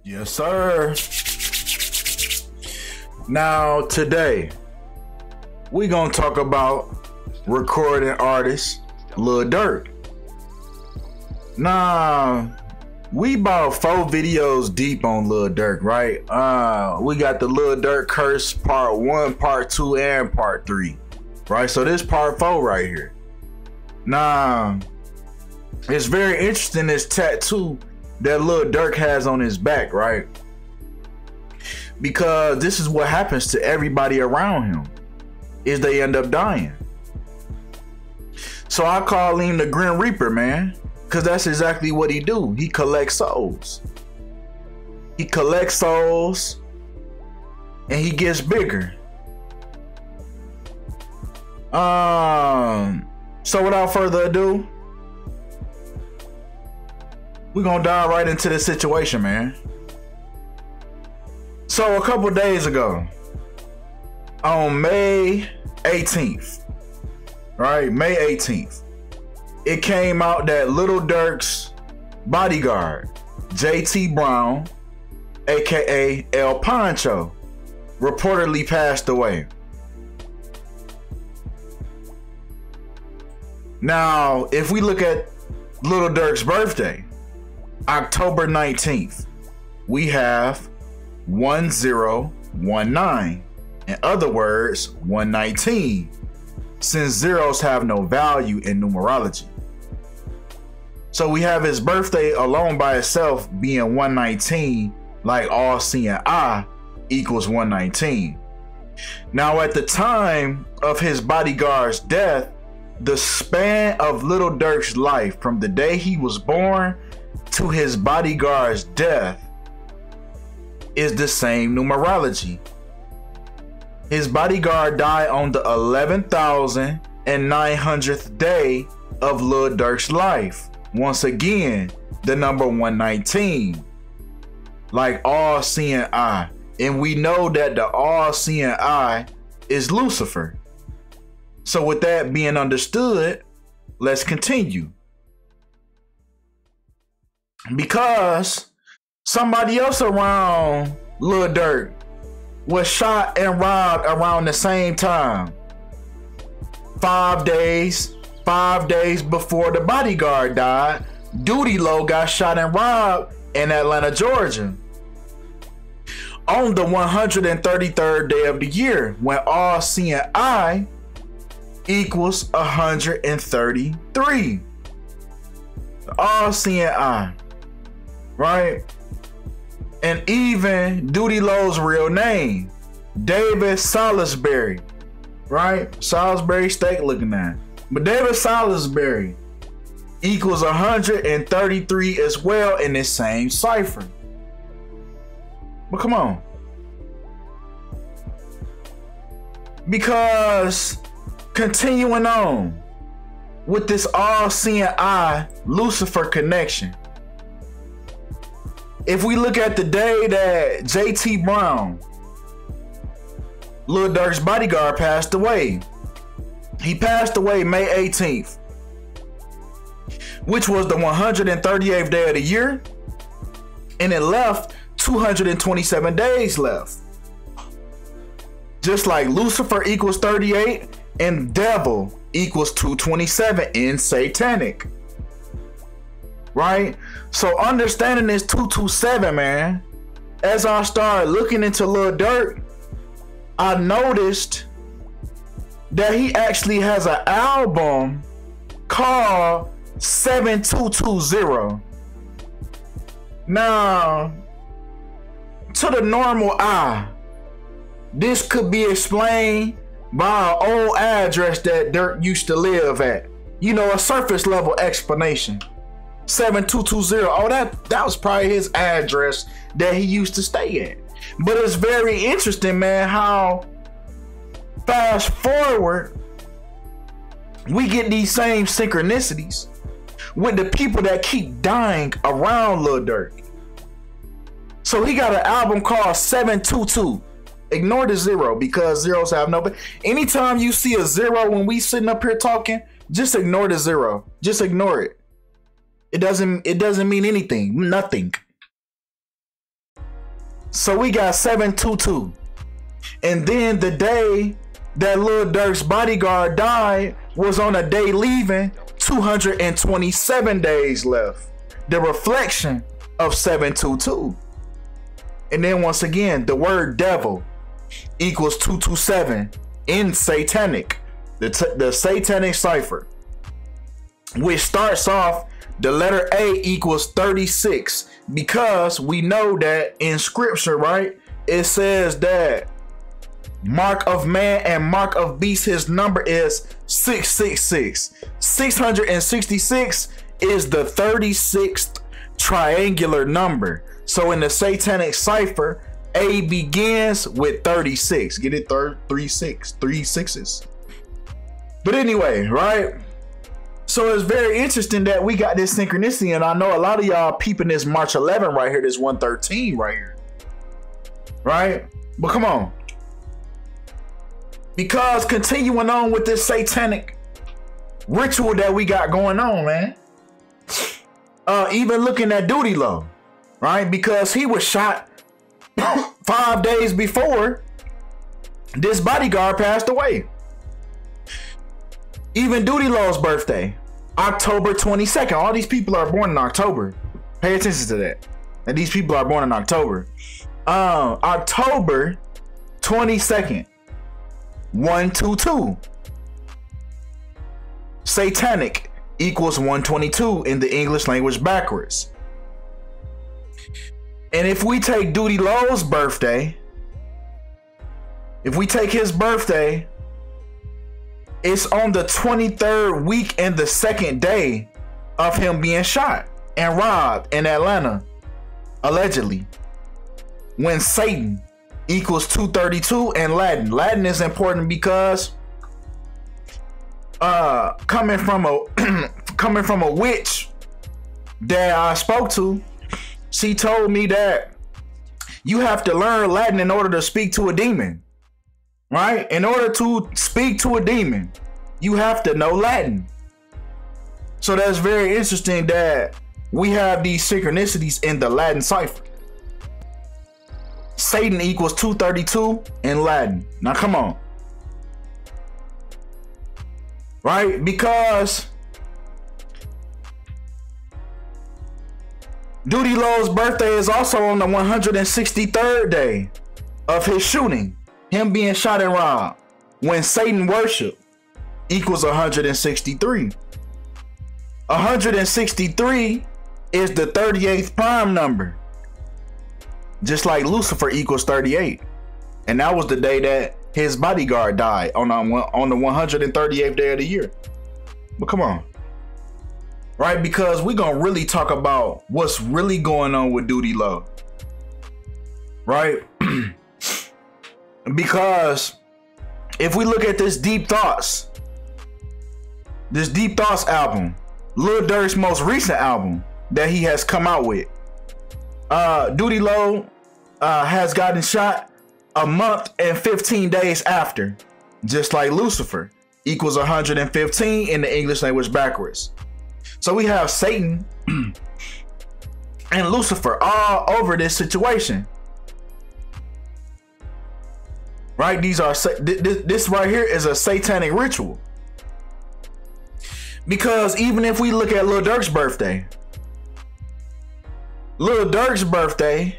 Yes, sir. Now, today, we gonna talk about recording artist Lil Durk. Nah, we about 4 videos deep on Lil Durk, right? We got the Lil Durk curse part 1, part 2, and part 3, right? So this part 4 right here. Nah, it's very interesting, this tattoo that Lil Durk has on his back, right? Because this is what happens to everybody around him, is they end up dying. So I call him the Grim Reaper, man, because that's exactly what he do. He collects souls. He collects souls and he gets bigger. So without further ado, we're gonna dive right into this situation, man. So a couple days ago, on May 18th, right? May 18th, it came out that Lil Durk's bodyguard, JT Brown, aka El Pancho, reportedly passed away. Now, if we look at Lil Durk's birthday, October 19th, we have 1019. In other words, 119, since zeros have no value in numerology. So we have his birthday alone by itself being 119, like all seeing I equals 119. Now, at the time of his bodyguard's death, the span of Lil Durk's life from the day he was born to his bodyguard's death is the same numerology. His bodyguard died on the 11,900th day of Lil Durk's life. Once again, the number 119, like all seeing I. And we know that the all seeing I is Lucifer. So with that being understood, let's continue. Because somebody else around Lil Durk was shot and robbed around the same time. 5 days before the bodyguard died, Doodie got shot and robbed in Atlanta, Georgia. On the 133rd day of the year, when all seeing I equals 133. All seeing I, right? And even Doodie Lowe's real name, David Salisbury, right? Salisbury steak looking at. But David Salisbury equals 133 as well in this same cipher. But come on. Because continuing on with this all-seeing I Lucifer connection, if we look at the day that JT Brown, Lil Durk's bodyguard, passed away, he passed away May 18th, which was the 138th day of the year, and it left 227 days left. Just like Lucifer equals 38 and devil equals 227 in satanic, right? So understanding this 227, man, as I started looking into Lil Durk, I noticed that he actually has an album called 7220. Now, to the normal eye, this could be explained by an old address that Durk used to live at. You know, a surface level explanation. 7220. Oh, that was probably his address that he used to stay at. But it's very interesting, man, how fast forward we get these same synchronicities with the people that keep dying around Lil Durk. So he got an album called 722. Ignore the 0 because zeros have no. But anytime you see a 0 when we sitting up here talking, just ignore the 0. Just ignore it. It doesn't mean anything. Nothing. So we got 722. And then the day that Lil Durk's bodyguard died was on a day leaving 227 days left. The reflection of 722. And then once again, the word devil equals 227 in satanic, the satanic cipher, which starts off the letter A equals 36, because we know that in scripture, right, it says that mark of man and mark of beast, his number is 666. 666 is the 36th triangular number. So in the satanic cipher, A begins with 36. Get it? 36, 3 sixes. But anyway, right? So it's very interesting that we got this synchronicity, and I know a lot of y'all peeping this March 11 right here, this 113 right here, right? But come on. Because continuing on with this satanic ritual that we got going on, man. Even looking at Doodie Low, right? Because he was shot 5 days before this bodyguard passed away. Even Doodie Low's birthday, October 22nd. All these people are born in October. Pay attention to that. And these people are born in October. October 22nd. 122. Satanic equals 122 in the English language backwards. And if we take Doodie Low's birthday, if we take his birthday, it's on the 23rd week and the second day of him being shot and robbed in Atlanta, allegedly, when Satan equals 232 in Latin. Latin is important because coming from a witch that I spoke to, she told me that you have to learn Latin in order to speak to a demon, right? In order to speak to a demon, you have to know Latin. So that's very interesting that we have these synchronicities in the Latin cipher. Satan equals 232 in Latin. Now come on. Right? Because Doodie Low's birthday is also on the 163rd day of his shooting, him being shot and robbed, when Satan worship equals 163. 163 is the 38th prime number, just like Lucifer equals 38. And that was the day that his bodyguard died, on the 138th day of the year. But come on. Right? Because we're going to really talk about what's really going on with Doodie Low. Right? Because if we look at this Deep Thoughts album, Lil Durk's most recent album that he has come out with, Doodie Low has gotten shot a month and 15 days after, just like Lucifer equals 115 in the English language backwards. So we have Satan and Lucifer all over this situation, right? This right here is a satanic ritual, because even if we look at Lil Durk's birthday, Lil Durk's birthday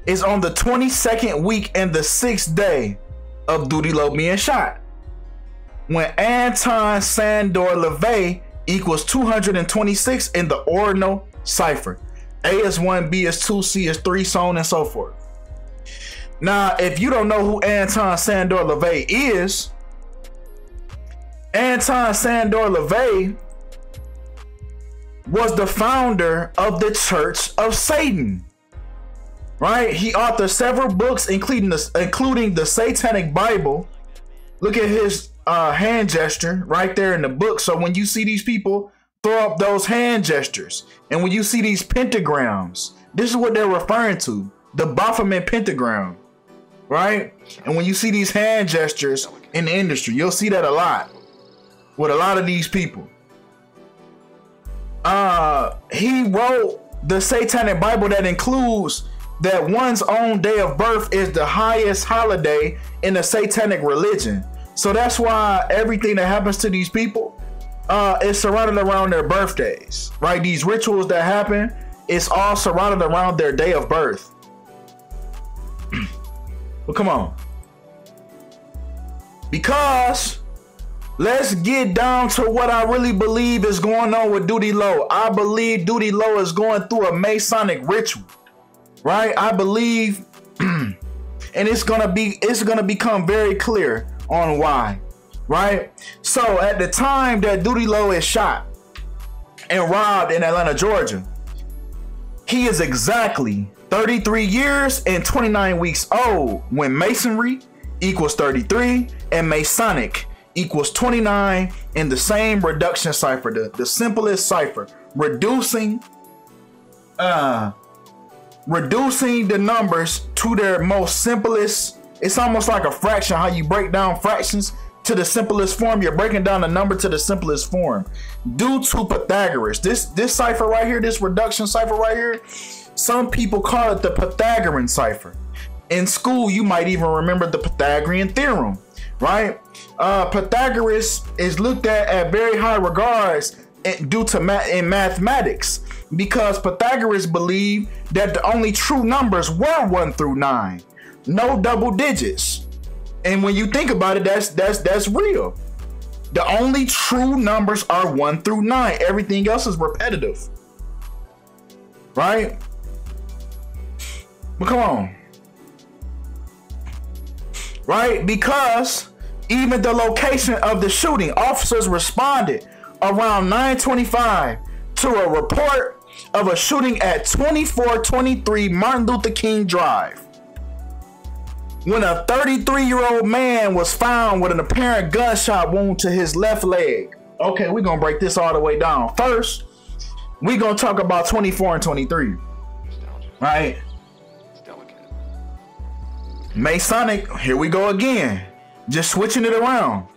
is on the 22nd week and the 6th day of Doodie Low being shot, when Anton Sandor LaVey equals 226 in the ordinal cipher. A is 1, B is 2, C is 3, so on and so forth. Now, if you don't know who Anton Sandor LaVey is, Anton Sandor LaVey was the founder of the Church of Satan, right? He authored several books, including the Satanic Bible. Look at his hand gesture right there in the book. So when you see these people throw up those hand gestures, and when you see these pentagrams, this is what they're referring to, the Baphomet pentagram, right? And when you see these hand gestures in the industry, you'll see that a lot with a lot of these people. He wrote the Satanic Bible that includes that one's own day of birth is the highest holiday in the satanic religion. So that's why everything that happens to these people is surrounded around their birthdays, right? These rituals that happen, it's all surrounded around their day of birth. Well, come on. Because let's get down to what I really believe is going on with Doodie Lo. I believe Doodie Lo is going through a Masonic ritual, right? I believe, and it's gonna become very clear on why, right? So at the time that Doodie Lo is shot and robbed in Atlanta, Georgia, he is exactly 33 years and 29 weeks old when Masonry equals 33 and Masonic equals 29 in the same reduction cipher, the simplest cipher, reducing the numbers to their most simplest. It's almost like a fraction, how you break down fractions to the simplest form. You're breaking down a number to the simplest form. Due to Pythagoras, this cipher right here, this reduction cipher right here, some people call it the Pythagorean cipher. In school, you might even remember the Pythagorean theorem, right? Pythagoras is looked at very high regards due to in mathematics, because Pythagoras believed that the only true numbers were 1 through 9, no double digits. And when you think about it, that's real. The only true numbers are 1 through 9. Everything else is repetitive, right? But come on. Right? Because even the location of the shooting, officers responded around 9:25 to a report of a shooting at 2423 Martin Luther King Drive, when a 33-year-old man was found with an apparent gunshot wound to his left leg. Okay, we're gonna break this all the way down. First, we're gonna talk about 24 and 23. Right? Masonic, here we go again. Just switching it around.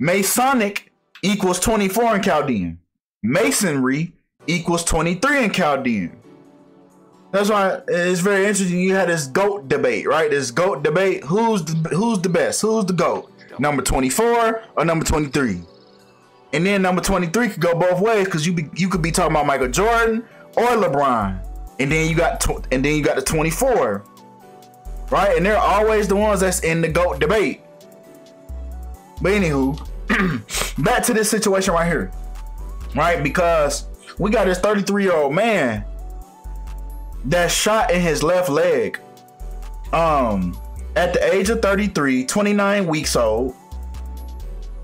Masonic equals 24 in Chaldean. Masonry equals 23 in Chaldean. That's why it's very interesting. You had this GOAT debate, right? This GOAT debate. Who's the best? Who's the GOAT? Number 24 or number 23? And then number 23 could go both ways, because you could be talking about Michael Jordan or LeBron. And then you got the 24. Right? And they're always the ones that's in the GOAT debate. But anywho, back to this situation right here. Right? Because we got this 33-year-old man that's shot in his left leg. At the age of 33, 29 weeks old.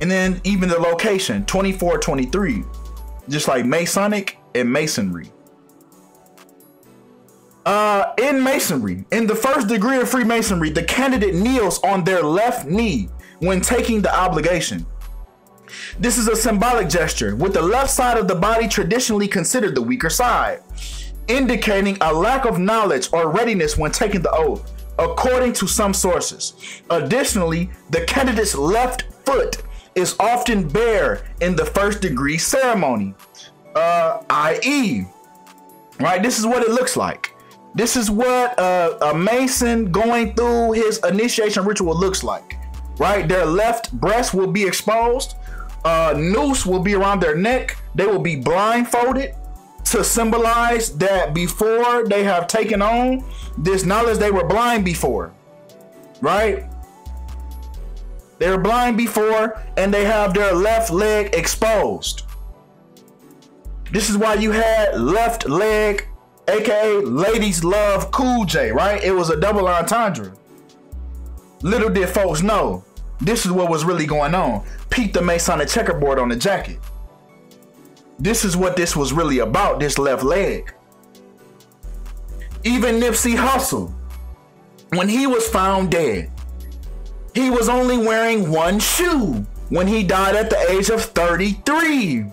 And then even the location, 2423. Just like Masonic and Masonry. In Masonry, in the first degree of Freemasonry, the candidate kneels on their left knee when taking the obligation. This is a symbolic gesture, with the left side of the body traditionally considered the weaker side, indicating a lack of knowledge or readiness when taking the oath, according to some sources. Additionally, the candidate's left foot is often bare in the first degree ceremony, i.e., right, this is what it looks like. This is what a Mason going through his initiation ritual looks like, right? Their left breast will be exposed. Noose will be around their neck. They will be blindfolded to symbolize that before they have taken on this knowledge, they were blind before, right? They were blind before, and they have their left leg exposed. This is why you had left leg, aka ladies love Cool J, right? It was a double entendre. Little did folks know, this is what was really going on. Peep the Masonic checkerboard on the jacket. This is what this was really about, this left leg. Even Nipsey Hussle, when he was found dead, he was only wearing one shoe when he died at the age of 33.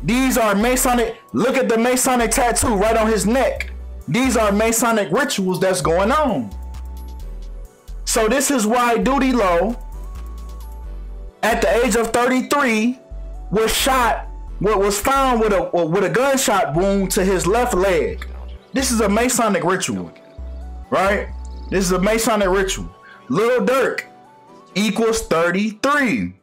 These are Masonic, look at the Masonic tattoo right on his neck. These are Masonic rituals that's going on. So this is why Doodie Lo, at the age of 33, was shot, was found with a gunshot wound to his left leg. This is a Masonic ritual, right? This is a Masonic ritual. Lil Durk equals 33.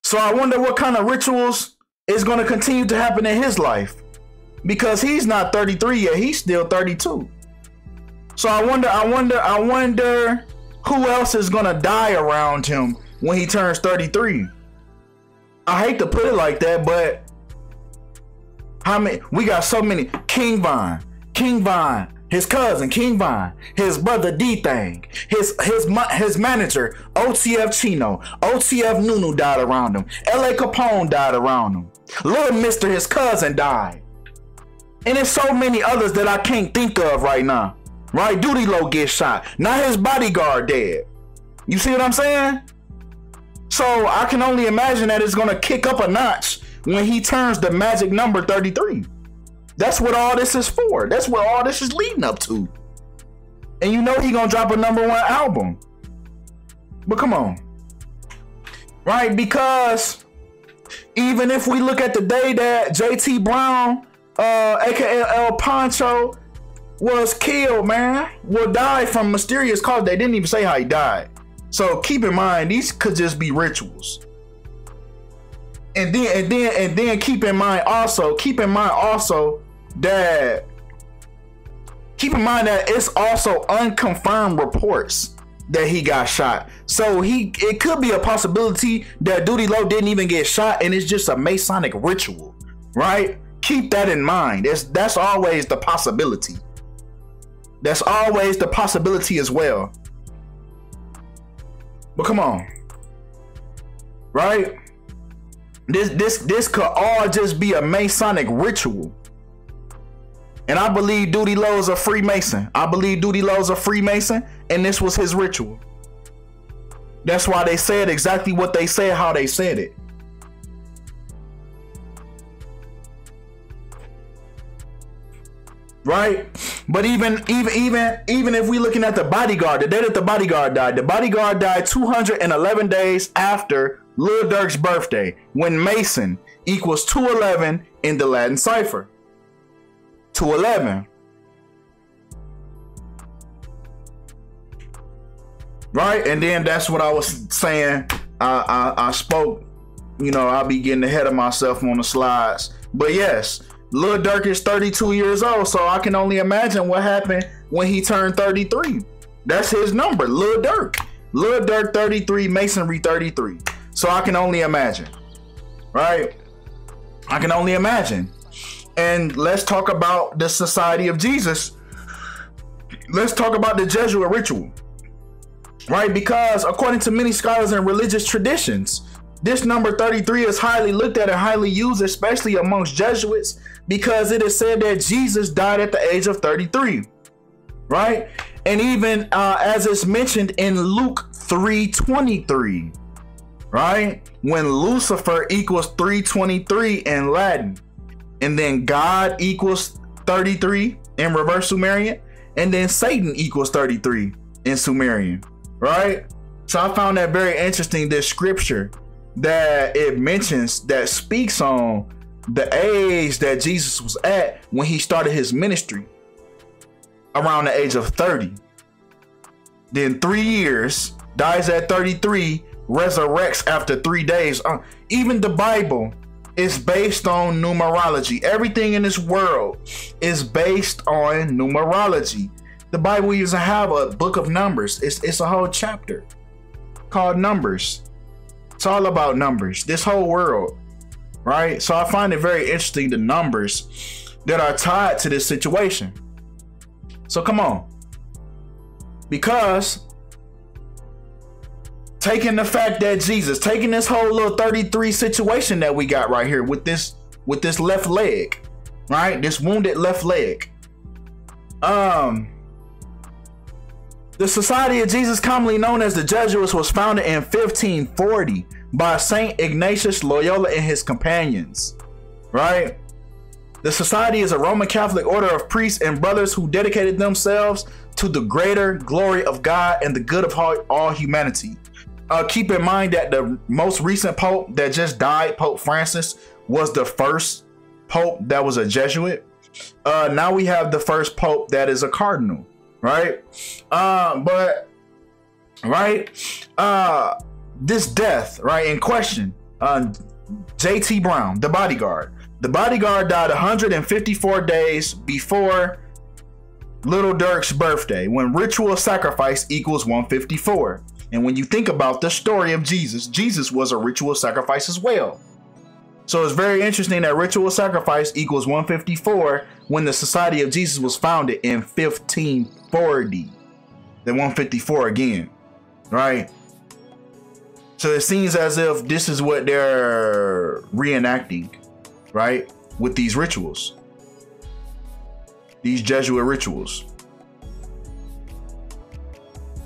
So I wonder what kind of rituals is going to continue to happen in his life, because he's not 33 yet. He's still 32. So I wonder who else is going to die around him when he turns 33. I hate to put it like that, but how many? We got so many. King Von, his cousin King Von, his brother D-Thang, his manager OTF Chino, OTF Nunu died around him. LA Capone died around him. Little Mister, his cousin, died. And there's so many others that I can't think of right now. Right? Doodie Lo gets shot. Now his bodyguard dead. You see what I'm saying? So I can only imagine that it's gonna kick up a notch when he turns the magic number 33. That's what all this is for. That's what all this is leading up to. And you know he gonna drop a #1 album. But come on. Right? Because even if we look at the day that JT Brown, aka El Pancho, was killed, man, will die from mysterious cause. They didn't even say how he died. So keep in mind, these could just be rituals. And then keep in mind also that it's also unconfirmed reports that he got shot. So it could be a possibility that Doodie Lo didn't even get shot and it's just a Masonic ritual, right? Keep that in mind. That's always the possibility. That's always the possibility as well. But come on, right? This could all just be a Masonic ritual. And I believe Doodie Lo is a Freemason. And this was his ritual. That's why they said exactly what they said, how they said it. Right? But even if we looking at the bodyguard, the day that the bodyguard died 211 days after Lil Durk's birthday, when Mason equals 211 in the Latin cipher. 211. Right? And then that's what I was saying. I spoke, I'll be getting ahead of myself on the slides. But yes, Lil Durk is 32 years old, so I can only imagine what happened when he turned 33. That's his number, Lil Durk. Lil Durk 33, Masonry 33. So I can only imagine, right? I can only imagine. And let's talk about the Society of Jesus. Let's talk about the Jesuit ritual, right? Because according to many scholars and religious traditions, this number 33 is highly looked at and highly used, especially amongst Jesuits, because it is said that Jesus died at the age of 33, right? And even as it's mentioned in Luke 3:23, right? When Lucifer equals 323 in Latin, and then God equals 33 in reverse Sumerian, and then Satan equals 33 in Sumerian, right? So I found that very interesting, this scripture that it mentions that speaks on the age that Jesus was at when he started his ministry, around the age of 30. Then 3 years, dies at 33, resurrects after 3 days. Even the Bible is based on numerology. Everything in this world is based on numerology. The Bible even have a book of Numbers. It's a whole chapter called Numbers. It's all about numbers, this whole world, right? So I find it very interesting, the numbers that are tied to this situation. So come on. Because taking the fact that Jesus, taking this whole little 33 situation that we got right here with this left leg, right? This wounded left leg. The Society of Jesus, commonly known as the Jesuits, was founded in 1540 by Saint Ignatius Loyola and his companions, right? The society is a Roman Catholic order of priests and brothers who dedicated themselves to the greater glory of God and the good of all humanity. Keep in mind that the most recent pope that just died, Pope Francis, was the first pope that was a Jesuit. Now we have the first pope that is a cardinal, right? This death, right, in question, JT Brown, the bodyguard. The bodyguard died 154 days before Lil Durk's birthday, when ritual sacrifice equals 154. And when you think about the story of Jesus, Jesus was a ritual sacrifice as well. So it's very interesting that ritual sacrifice equals 154 when the Society of Jesus was founded in 1540. Then 154 again, right? So it seems as if this is what they're reenacting, right? With these rituals. These Jesuit rituals.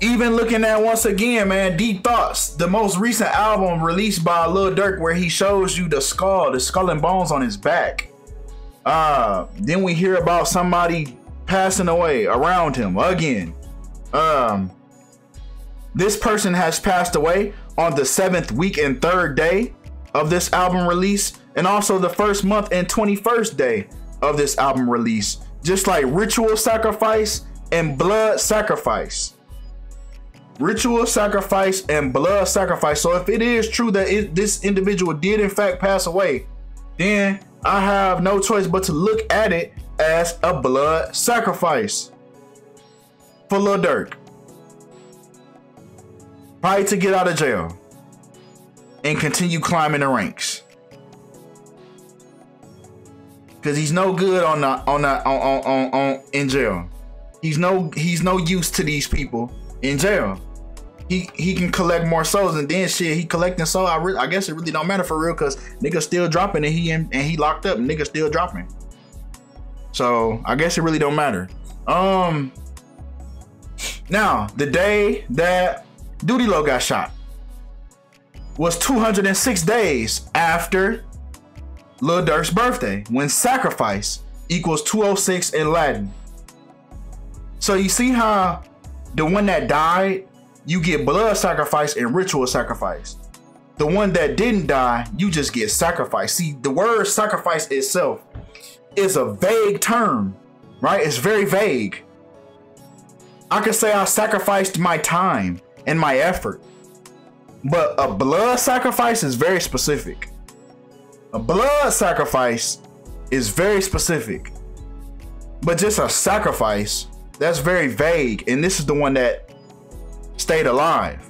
Even looking at, once again, man, Deep Thoughts, the most recent album released by Lil Durk, where he shows you the skull and bones on his back. Then we hear about somebody passing away around him again. This person has passed away on the 7th week and 3rd day of this album release, and also the 1st month and 21st day of this album release. Just like ritual sacrifice and blood sacrifice. Ritual sacrifice and blood sacrifice. So if it is true that this individual did in fact pass away, then I have no choice but to look at it as a blood sacrifice for Lil Durk. Probably to get out of jail and continue climbing the ranks. Cause he's no good in jail. He's no use to these people in jail. He can collect more souls, and then shit, he collecting souls. I guess it really don't matter for real, cause niggas still dropping, and he locked up, and niggas still dropping. So I guess it really don't matter. Now the day that Doodie Lo got shot was 206 days after Lil Durk's birthday, when sacrifice equals 206 in Latin. So you see how the one that died, you get blood sacrifice and ritual sacrifice. The one that didn't die, you just get sacrifice. See, the word sacrifice itself is a vague term, right? It's very vague. I could say I sacrificed my time and my effort, but a blood sacrifice is very specific. A blood sacrifice is very specific, but just a sacrifice, that's very vague. And this is the one that stayed alive.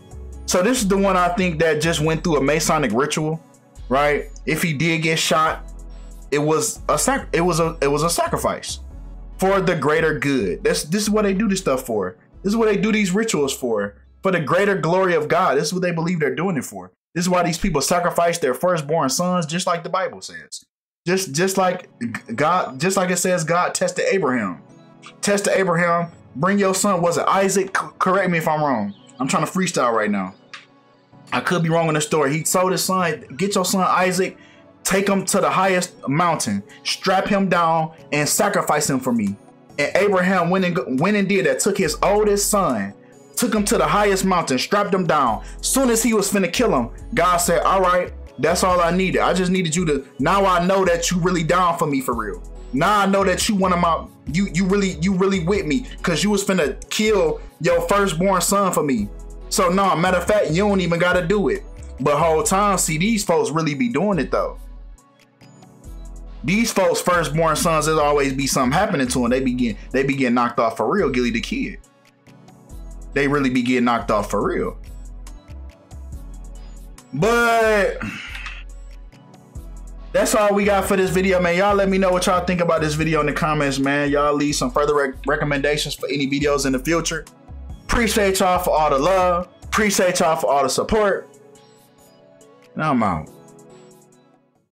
So this is the one I think that just went through a Masonic ritual, right? If he did get shot, it was a sacrifice for the greater good. This is what they do this stuff for. This is what they do these rituals for the greater glory of God. This is what they believe they're doing it for. This is why these people sacrifice their firstborn sons, just like the Bible says. Just like God, just like it says God tested Abraham. Tested Abraham, bring your son, was it Isaac? Correct me if I'm wrong. I'm trying to freestyle right now. I could be wrong in the story. He told his son, get your son Isaac, take him to the highest mountain, strap him down, and sacrifice him for me. And Abraham went and did that, took his oldest son, took him to the highest mountain, strapped him down. Soon as he was finna kill him, God said, all right, that's all I needed. I just needed you to, now I know that you really down for me for real. Now I know that you one of my, you really with me, because you was finna kill your firstborn son for me. So no, matter of fact, you don't even gotta do it. But whole time, see, these folks really be doing it though. These folks' firstborn sons, there's always be something happening to them. They be getting knocked off for real, Gilly the Kid. They really be getting knocked off for real. But that's all we got for this video, man. Y'all let me know what y'all think about this video in the comments, man. Y'all leave some further recommendations for any videos in the future. Appreciate y'all for all the love. Appreciate y'all for all the support. And I'm out.